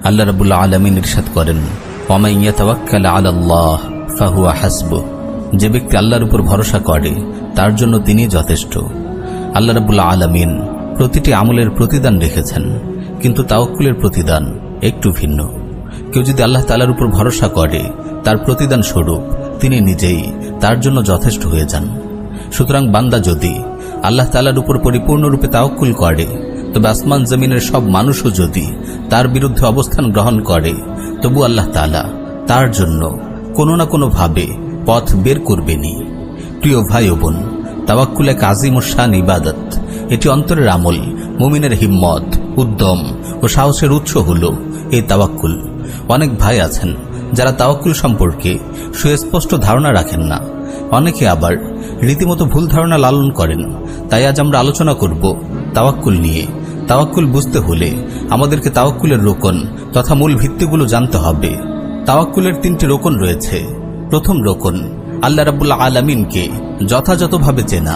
আল্লাহ রাব্বুল আলামিন ইরশাদ করেন, ওয়ামান ইয়াতাওয়াক্কাল আলাল্লাহ ফাহুয়া হাসবুহ, যে ব্যক্তি আল্লাহর উপর ভরসা করে তার জন্য তিনি যথেষ্ট। আল্লাহ রাব্বুল আলামিন প্রতিটি আমলের প্রতিদান রেখেছেন, কিন্তু তাওয়াক্কুলের প্রতিদান একটু ভিন্ন। কেউ যদি আল্লাহ তাআলার উপর ভরসা করে তার প্রতিদান স্বরূপ তিনি নিজেই তার জন্য যথেষ্ট হয়ে যান। সুতরাং বান্দা যদি আল্লাহ তাআলার উপর পরিপূর্ণরূপে তাওয়াক্কুল করে, তবে আসমান জমিনের সব মানুষও যদি তার বিরুদ্ধে অবস্থান গ্রহণ করে, তবু আল্লাহ তাআলা তার জন্য কোনো না কোনো ভাবে পথ বের করবেনই। প্রিয় ভাই ও বোন, তাওয়াক্কুল এক আযীম ও শান ইবাদত। এটি অন্তরের আমল। মুমিনের হিম্মত, উদ্যম ও সাহসের উৎস হল এই তাওয়াক্কুল। অনেক ভাই আছেন যারা তাওয়াক্কুল সম্পর্কে সুস্পষ্ট ধারণা রাখেন না। অনেকে আবার রীতিমতো ভুল ধারণা লালন করেন। তাই আজ আমরা আলোচনা করব তাওয়াক্কুল নিয়ে। তাওয়াক্কুল বুঝতে হলে আমাদেরকে তাওয়াক্কুলের রোকন তথা মূল ভিত্তিগুলো জানতে হবে। তাওয়াক্কুলের 3টি রোকন রয়েছে। প্রথম রোকন, আল্লাহ রাব্বুল আলামিনকে যথাযথভাবে চেনা।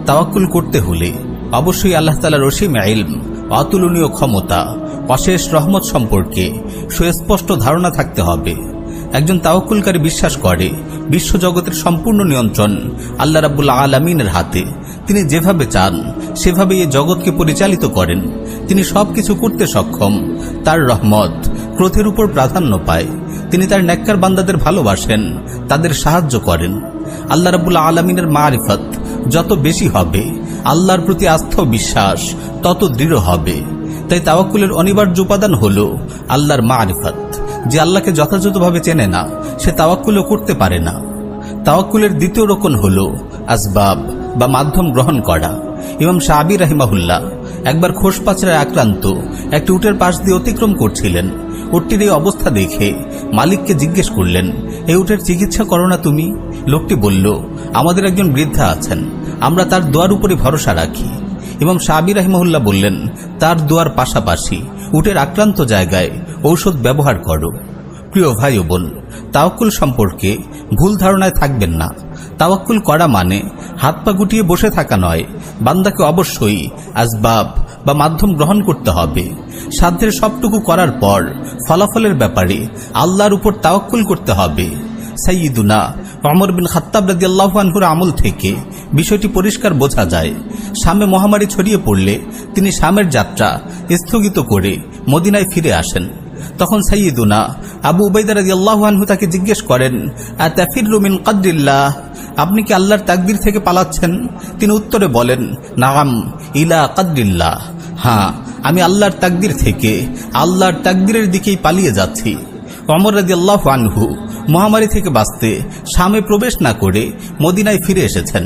তাওয়াক্কুল করতে হলে অবশ্যই আল্লাহ তাআলার অসীম ইলম, অতুলনীয় ক্ষমতা, অশেষ রহমত সম্পর্কে সুস্পষ্ট ধারণা থাকতে হবে। একজন তাওয়াক্কুলকারী বিশ্বাস করে বিশ্বজগতের সম্পূর্ণ নিয়ন্ত্রণ আল্লাহ রাব্বুল আলামিনের হাতে। তিনি যেভাবে চান সেভাবে এই জগৎকে পরিচালিত করেন। তিনি সবকিছু করতে সক্ষম। তার রহমত ক্রোধের উপর প্রাধান্য পায়। তিনি তার নেককার বান্দাদের ভালোবাসেন, তাদের সাহায্য করেন। আল্লাহ রাব্বুল আলামিনের মারিফত যত বেশি হবে, আল্লাহর প্রতি আস্থা ও বিশ্বাস তত দৃঢ় হবে। তাই তাওয়াক্কুলের অনিবার্য উপাদান হল আল্লাহর মারিফত। যে আল্লাহকে যথাযথভাবে চেনে না, সে তাওয়াক্কুলও করতে পারে না। তাওয়াক্কুলের দ্বিতীয় রকম হল আসবাব বা মাধ্যম গ্রহণ করা। ইমাম শাআবী রাহিমাহুল্লাহ একবার খোসপাচড়ায় আক্রান্ত একটি উটের পাশ দিয়ে অতিক্রম করছিলেন। উটটির এই অবস্থা দেখে মালিককে জিজ্ঞেস করলেন, এই উটের চিকিৎসা করো না তুমি? লোকটি বলল, আমাদের একজন বৃদ্ধা আছেন, আমরা তার দোয়ার উপরে ভরসা রাখি। ইমাম শাআবী রাহিমাহুল্লাহ বললেন, তার দোয়ার পাশাপাশি উটের আক্রান্ত জায়গায় ঔষধ ব্যবহার করো। প্রিয় ভাই ও বোন, তাওয়াক্কুল সম্পর্কে ভুল ধারণায় থাকবেন না। তাওয়াক্কুল করা মানে হাত পা গুটিয়ে বসে থাকা নয়। বান্দাকে অবশ্যই আসবাব বা মাধ্যম গ্রহণ করতে হবে। সাধ্যের সবটুকু করার পর ফলাফলের ব্যাপারে আল্লাহর উপর তাওয়াক্কুল করতে হবে। সাইয়্যিদুনা ওমর বিন খাত্তাব রাদিয়াল্লাহু আনহুর আমল থেকে বিষয়টি পরিষ্কার বোঝা যায়। শামে মহামারী ছড়িয়ে পড়লে তিনি শামের যাত্রা স্থগিত করে মদিনায় ফিরে আসেন। তখন সাইয়্যিদুনা আবু উবাইদা রাদিয়াল্লাহু আনহু তাকে জিজ্ঞেস করেন, আতাফিরু মিন কদরিল্লাহ, আপনি কি আল্লাহর তাকদীর থেকে পালাচ্ছেন? তিনি উত্তরে বলেন, নাআম ইলা কদরিল্লাহ, হ্যাঁ, আমি আল্লাহর তাকদীর থেকে আল্লাহর তাকদীরের দিকেই পালিয়ে যাচ্ছি। ওমর রাদিয়াল্লাহু আনহু মহামারী থেকে বাঁচতে শামে প্রবেশ না করে মদিনায় ফিরে এসেছেন।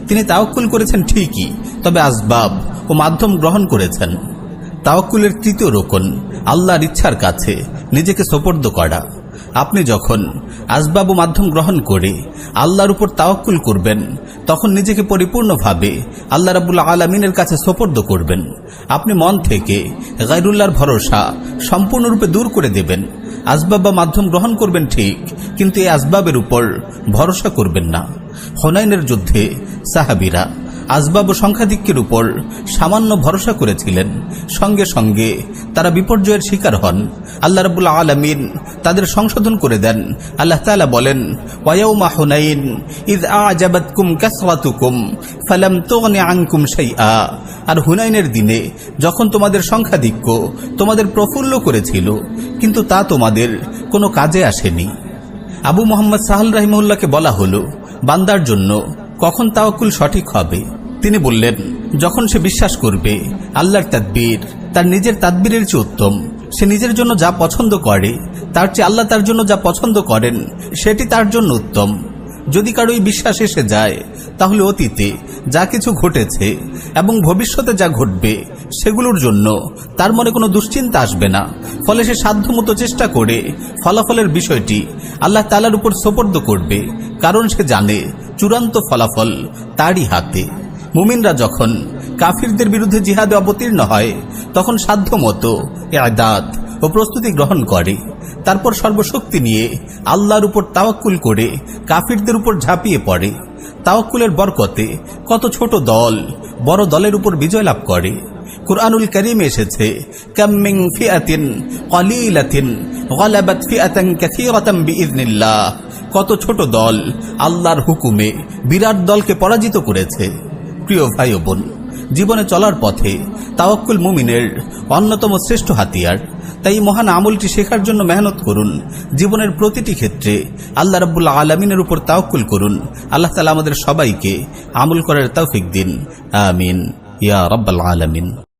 তিনি তাওয়াক্কুল করেছেন ঠিকই, তবে আসবাব ও মাধ্যম গ্রহণ করেছেন। তাওয়াক্কুলের তৃতীয় রোকন আল্লাহর ইচ্ছার কাছে নিজেকে সোপর্দ করা। আপনি যখন আসবাব ও মাধ্যম গ্রহণ করে আল্লাহর উপর তাওয়াক্কুল করবেন, তখন নিজেকে পরিপূর্ণভাবে আল্লাহ রাব্বুল আলামিনের কাছে সোপর্দ করবেন। আপনি মন থেকে গায়রুল্লাহর ভরসা সম্পূর্ণরূপে দূর করে দেবেন। আসবাব বা মাধ্যম গ্রহণ করবেন ঠিক, কিন্তু এই আসবাবের উপর ভরসা করবেন না। হুনাইনের যুদ্ধে সাহাবীরা আসবাব ও সংখ্যাধিক্যের উপর সামান্য ভরসা করেছিলেন। সঙ্গে সঙ্গে তারা বিপর্যয়ের শিকার হন। আল্লাহ রাব্বুল আলামিন তাদের সংশোধন করে দেন। আল্লাহ তাআলা বলেন, ওয়ায়াউমা হুনাইন ইয আ'জাবাতকুম কাসরাতুকুম ফালাম তুগনি আনকুম শাইআ, আর হুনাইনের দিনে যখন তোমাদের সংখ্যাধিক্য তোমাদের প্রফুল্ল করেছিল, কিন্তু তা তোমাদের কোনো কাজে আসেনি। আবু মুহাম্মদ সাহাল রাহিমাহুল্লাহকে বলা হলো, বান্দার জন্য কখন তাওয়াক্কুল সঠিক হবে? তিনি বললেন, যখন সে বিশ্বাস করবে আল্লাহর তাদবীর তার নিজের তাদবীরের চেয়ে উত্তম। সে নিজের জন্য যা পছন্দ করে তার চেয়ে আল্লাহ তার জন্য যা পছন্দ করেন সেটি তার জন্য উত্তম। যদি কারো এই বিশ্বাস এসে যায়, তাহলে অতীতে যা কিছু ঘটেছে এবং ভবিষ্যতে যা ঘটবে সেগুলোর জন্য তার মনে কোনো দুশ্চিন্তা আসবে না। ফলে সে সাধ্যমতো চেষ্টা করে ফলাফলের বিষয়টি আল্লাহ তাআলার উপর সোপর্দ করবে, কারণ সে জানে চূড়ান্ত ফলাফল তারই হাতে। মুমিনরা যখন কাফিরদের বিরুদ্ধে জিহাদে অবতীর্ণ হয়, তখন সাধ্যমতো ইআদাত ও প্রস্তুতি গ্রহণ করে। তারপর সর্বশক্তি নিয়ে আল্লাহর উপর তাওয়াক্কুল করে কাফিরদের উপর ঝাঁপিয়ে পড়ে। তাওয়াক্কুলের বরকতে কত ছোট দল বড় দলের উপর বিজয় লাভ করে। কুরআনুল কারীমে এসেছে, কাম মিন ফিআতিন ক্বালিলাতিন গালাবাত ফিআতান কাসীরাতান বিইذনিল্লাহ। কত ছোট দল আল্লাহর হুকুমে বিরাট দলকে পরাজিত করেছে। প্রিয় ভাই ও বোন, জীবনে চলার পথে তাওয়াক্কুল মুমিনের অন্যতম শ্রেষ্ঠ হাতিয়ার। তাই মহান আমলটি শেখার জন্য মেহনত করুন। জীবনের প্রতিটি ক্ষেত্রে আল্লাহ রাব্বুল আলামিনের উপর তাওয়াক্কুল করুন। আল্লাহ তাআলা আমাদের সবাইকে আমল করার তৌফিক দিন। আমিন ইয়া রাব্বাল আলামিন।